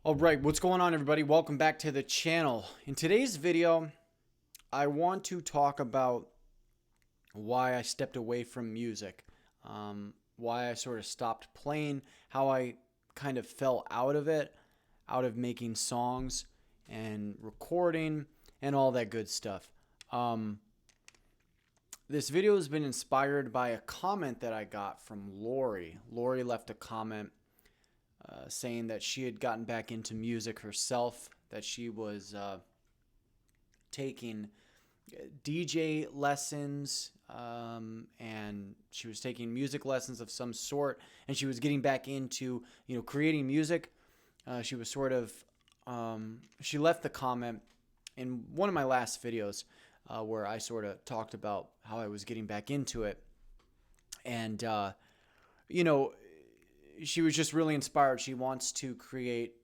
All right, what's going on, everybody? Welcome back to the channel. In today's video, I want to talk about why I stepped away from music, why I sort of stopped playing, how I kind of fell out of it, out of making songs and recording and all that good stuff. This video has been inspired by a comment that I got from Lori. Lori left a comment saying that she had gotten back into music herself, that she was taking DJ lessons, and she was taking music lessons of some sort, and she was getting back into creating music. She was sort of she left the comment in one of my last videos where I sort of talked about how I was getting back into it, and she was just really inspired. She wants to create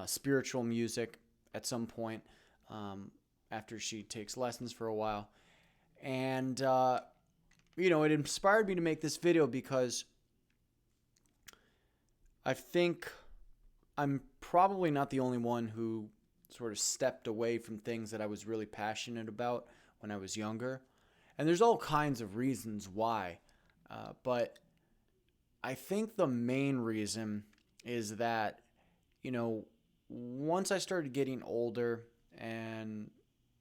spiritual music at some point after she takes lessons for a while. And, it inspired me to make this video because I think I'm probably not the only one who sort of stepped away from things that I was really passionate about when I was younger. And there's all kinds of reasons why. But I think the main reason is that, once I started getting older and,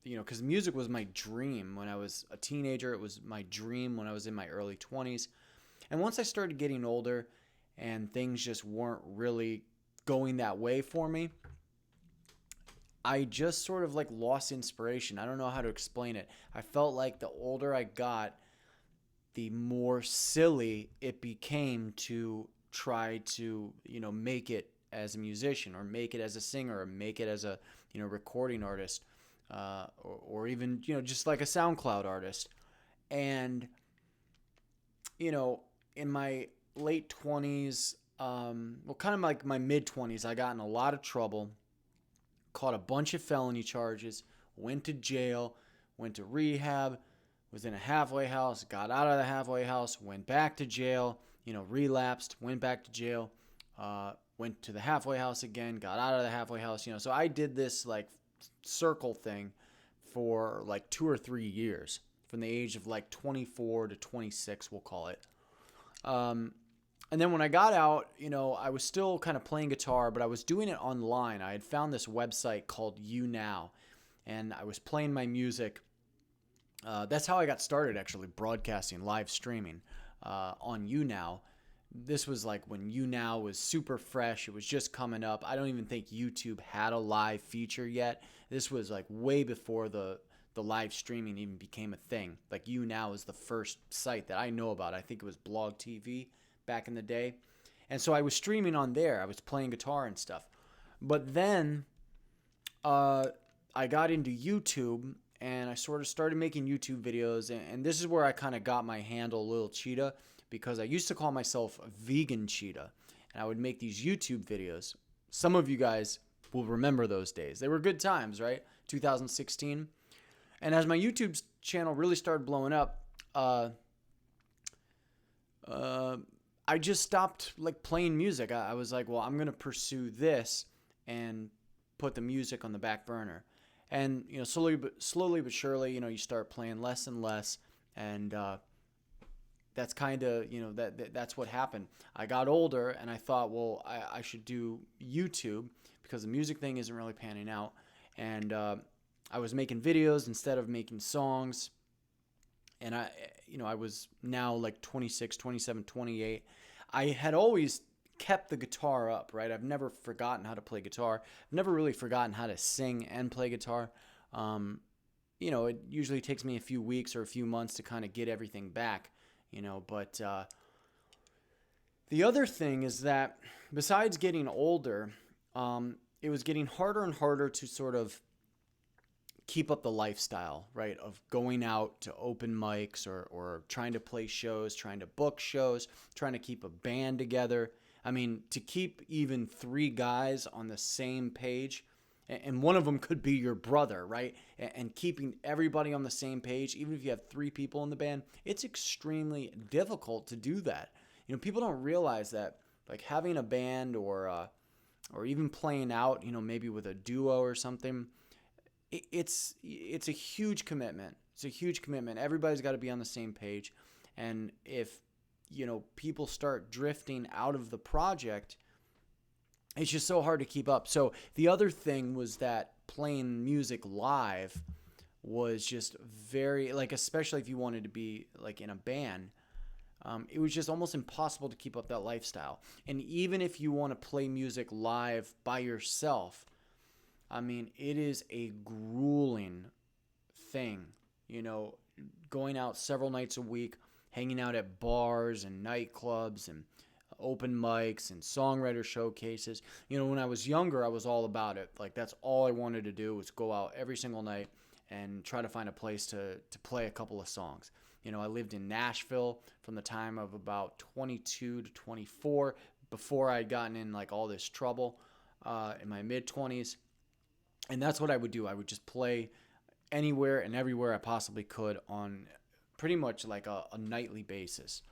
because music was my dream when I was a teenager, it was my dream when I was in my early 20s. And once I started getting older and things just weren't really going that way for me, I just sort of lost inspiration. I don't know how to explain it. I felt like the older I got, the more silly it became to try to, make it as a musician or make it as a singer or make it as a, recording artist or even, just like a SoundCloud artist. And, in my late 20s, kind of like my mid 20s, I got in a lot of trouble, caught a bunch of felony charges, went to jail, went to rehab, was in a halfway house, got out of the halfway house, went back to jail, relapsed, went back to jail, went to the halfway house again, got out of the halfway house, so I did this circle thing for 2 or 3 years from the age of 24 to 26, we'll call it. And then when I got out, I was still kind of playing guitar, but I was doing it online. I had found this website called YouNow, and I was playing my music. That's how I got started, actually, broadcasting, live streaming on YouNow. This was when YouNow was super fresh. It was just coming up. I don't even think YouTube had a live feature yet. This was way before the live streaming even became a thing. YouNow is the first site that I know about. I think it was Blog TV back in the day. And so I was streaming on there. I was playing guitar and stuff. But then I got into YouTube, and I sort of started making YouTube videos, and this is where I kind of got my handle Little Cheetah, because I used to call myself a vegan cheetah, and I would make these YouTube videos. Some of you guys will remember those days. They were good times, right? 2016. And as my YouTube channel really started blowing up, I just stopped playing music. I was like, well, I'm going to pursue this and put the music on the back burner. And slowly but surely, you start playing less and less, and that's kind of that's what happened. I got older, and I thought, well, I should do YouTube because the music thing isn't really panning out, and I was making videos instead of making songs, and I was now 26, 27, 28. I had always kept the guitar up, right? I've never forgotten how to play guitar. I've never really forgotten how to sing and play guitar. It usually takes me a few weeks or a few months to kind of get everything back, but the other thing is that besides getting older, it was getting harder and harder to sort of keep up the lifestyle, right, of going out to open mics or trying to play shows, trying to book shows, trying to keep a band together. I mean, to keep even 3 guys on the same page, and one of them could be your brother, right? And keeping everybody on the same page, even if you have 3 people in the band, it's extremely difficult to do that. People don't realize that, having a band or or even playing out, maybe with a duo or something, it's a huge commitment. It's a huge commitment. Everybody's got to be on the same page. And if, people start drifting out of the project, it's just so hard to keep up. So the other thing was that playing music live was just very, like, especially if you wanted to be like in a band, it was just almost impossible to keep up that lifestyle. And even if you want to play music live by yourself, I mean, it is a grueling thing, going out several nights a week, hanging out at bars and nightclubs and open mics and songwriter showcases. When I was younger, I was all about it. Like, that's all I wanted to do, was go out every single night and try to find a place to play a couple of songs. I lived in Nashville from the time of about 22 to 24, before I'd gotten in like all this trouble in my mid-20s. And that's what I would do. I would just play anywhere and everywhere I possibly could on pretty much like a nightly basis.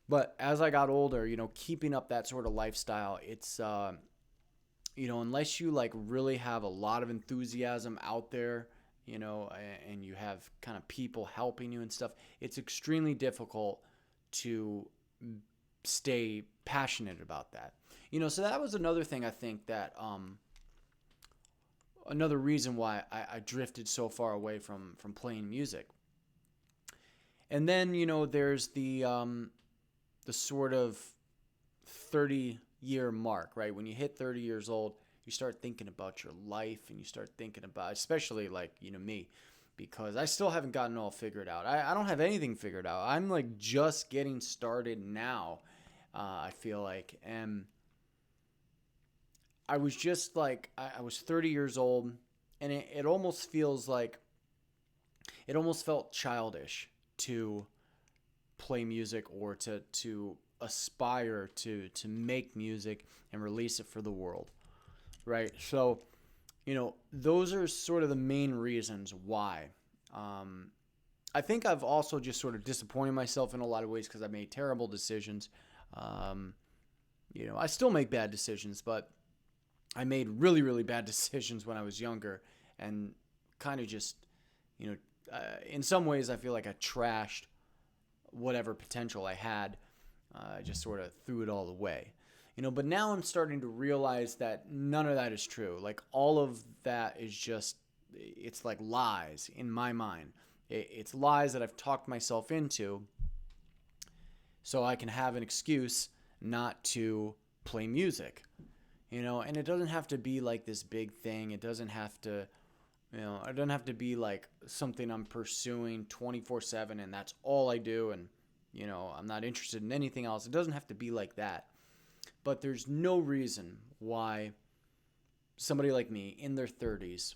But as I got older, keeping up that sort of lifestyle, it's, unless you like really have a lot of enthusiasm out there, and you have kind of people helping you and stuff, it's extremely difficult to stay passionate about that. So that was another thing, I think, that another reason why I drifted so far away from playing music. And then, there's the sort of 30-year mark, right? When you hit 30 years old, you start thinking about your life, and you start thinking about, especially like, me, because I still haven't gotten all figured out. I don't have anything figured out. I'm like just getting started now, I feel like. And I was just like, I was 30 years old, and it almost feels like, it almost felt childish to play music, or to aspire to make music and release it for the world, right? So, those are sort of the main reasons why. I think I've also just sort of disappointed myself in a lot of ways, because I made terrible decisions. I still make bad decisions, but I made really, really bad decisions when I was younger, and kind of just, in some ways I feel like I trashed whatever potential I had. I just sort of threw it all away. But now I'm starting to realize that none of that is true. Like, all of that is just, it's like lies in my mind. It's lies that I've talked myself into so I can have an excuse not to play music. And it doesn't have to be like this big thing. It doesn't have to, it doesn't have to be like something I'm pursuing 24/7 and that's all I do, and, I'm not interested in anything else. It doesn't have to be like that. But there's no reason why somebody like me in their 30s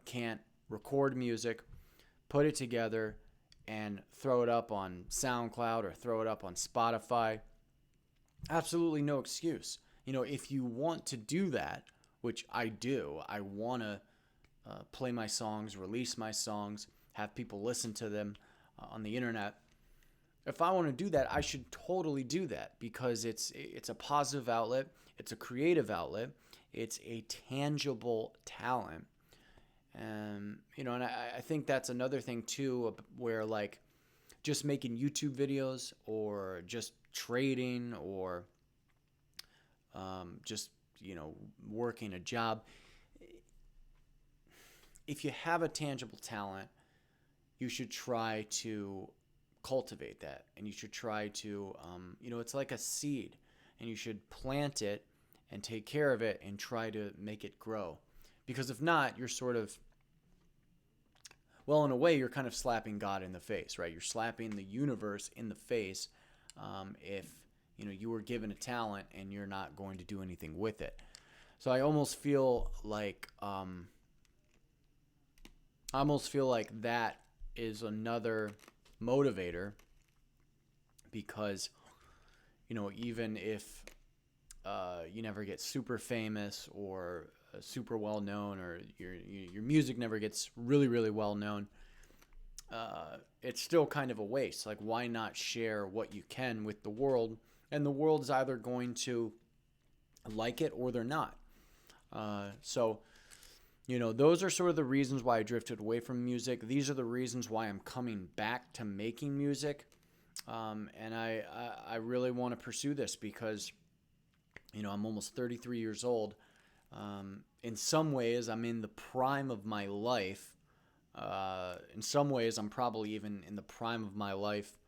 can't record music, put it together, and throw it up on SoundCloud or throw it up on Spotify. Absolutely no excuse. If you want to do that, which I do, I want to play my songs, release my songs, have people listen to them on the internet. If I want to do that, I should totally do that, because it's a positive outlet, it's a creative outlet, it's a tangible talent. And I think that's another thing too, where like just making YouTube videos or just trading or just working a job. If you have a tangible talent, you should try to cultivate that, and you should try to it's like a seed, and you should plant it and take care of it and try to make it grow. Because if not, you're sort of, well, in a way, you're kind of slapping God in the face, right? You're slapping the universe in the face if you were given a talent and you're not going to do anything with it. So I almost feel like that is another motivator, because even if you never get super famous or super well known, or your music never gets really, really well known, it's still kind of a waste. Like, why not share what you can with the world? And the world's either going to like it or they're not. So, those are sort of the reasons why I drifted away from music. These are the reasons why I'm coming back to making music. And I really want to pursue this because, I'm almost 33 years old. In some ways, I'm in the prime of my life. In some ways, I'm probably even in the prime of my life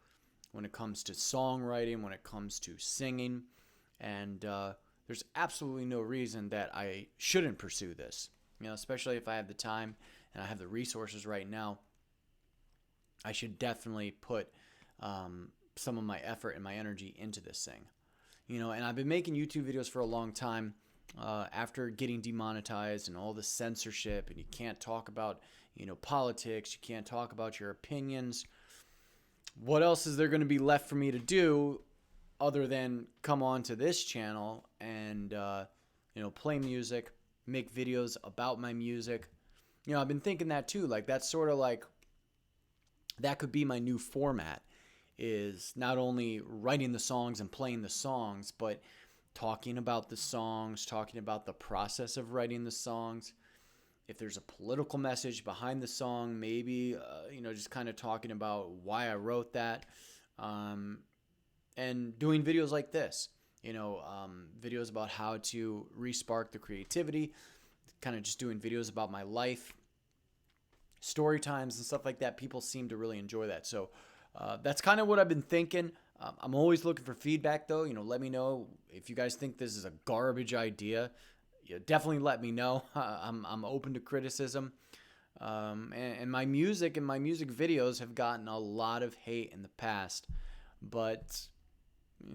when it comes to songwriting, when it comes to singing. And there's absolutely no reason that I shouldn't pursue this. Especially if I have the time and I have the resources right now, I should definitely put some of my effort and my energy into this thing. And I've been making YouTube videos for a long time. After getting demonetized and all the censorship, and you can't talk about, politics, you can't talk about your opinions. What else is there going to be left for me to do other than come on to this channel and, play music, make videos about my music? I've been thinking that too. Like, that's sort of like, that could be my new format, is not only writing the songs and playing the songs, but talking about the songs, talking about the process of writing the songs. If there's a political message behind the song, maybe, just kind of talking about why I wrote that. And doing videos like this, videos about how to re-spark the creativity, kind of just doing videos about my life, story times and stuff like that. People seem to really enjoy that. So that's kind of what I've been thinking. I'm always looking for feedback, though. Let me know if you guys think this is a garbage idea. Definitely let me know. I'm open to criticism. And my music and my music videos have gotten a lot of hate in the past. But,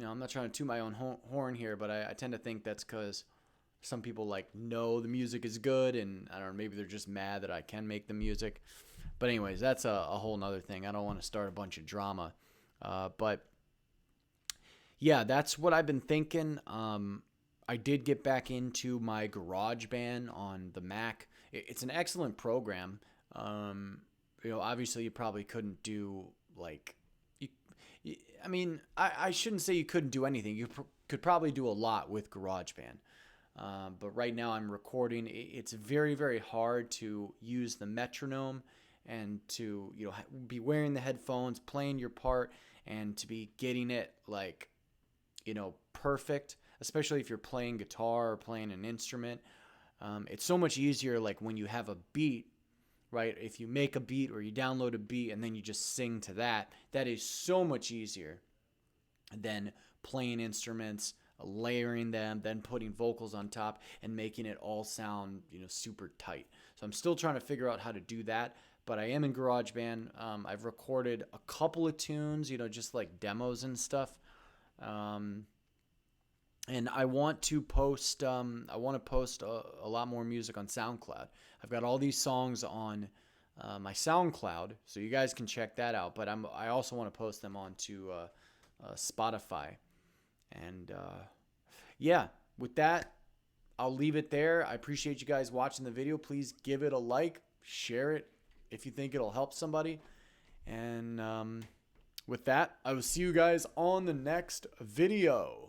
I'm not trying to toot my own horn here, but I tend to think that's because some people know the music is good, and I don't know, maybe they're just mad that I can make the music. But anyways, that's a whole nother thing. I don't want to start a bunch of drama. But yeah, that's what I've been thinking. I did get back into my GarageBand on the Mac. It's an excellent program. Obviously you probably couldn't do I shouldn't say you couldn't do anything. You could probably do a lot with GarageBand. But right now I'm recording. It's very, very hard to use the metronome and to, be wearing the headphones, playing your part, and to be getting it perfect, especially if you're playing guitar or playing an instrument. It's so much easier when you have a beat, right? If you make a beat or you download a beat and then you just sing to that, that is so much easier than playing instruments, layering them, then putting vocals on top and making it all sound, super tight. So I'm still trying to figure out how to do that, but I am in GarageBand. I've recorded a couple of tunes, just like demos and stuff. And I want to post a lot more music on SoundCloud. I've got all these songs on my SoundCloud, so you guys can check that out. But I also want to post them onto Spotify. And yeah, with that, I'll leave it there. I appreciate you guys watching the video. Please give it a like, share it if you think it'll help somebody. And with that, I will see you guys on the next video.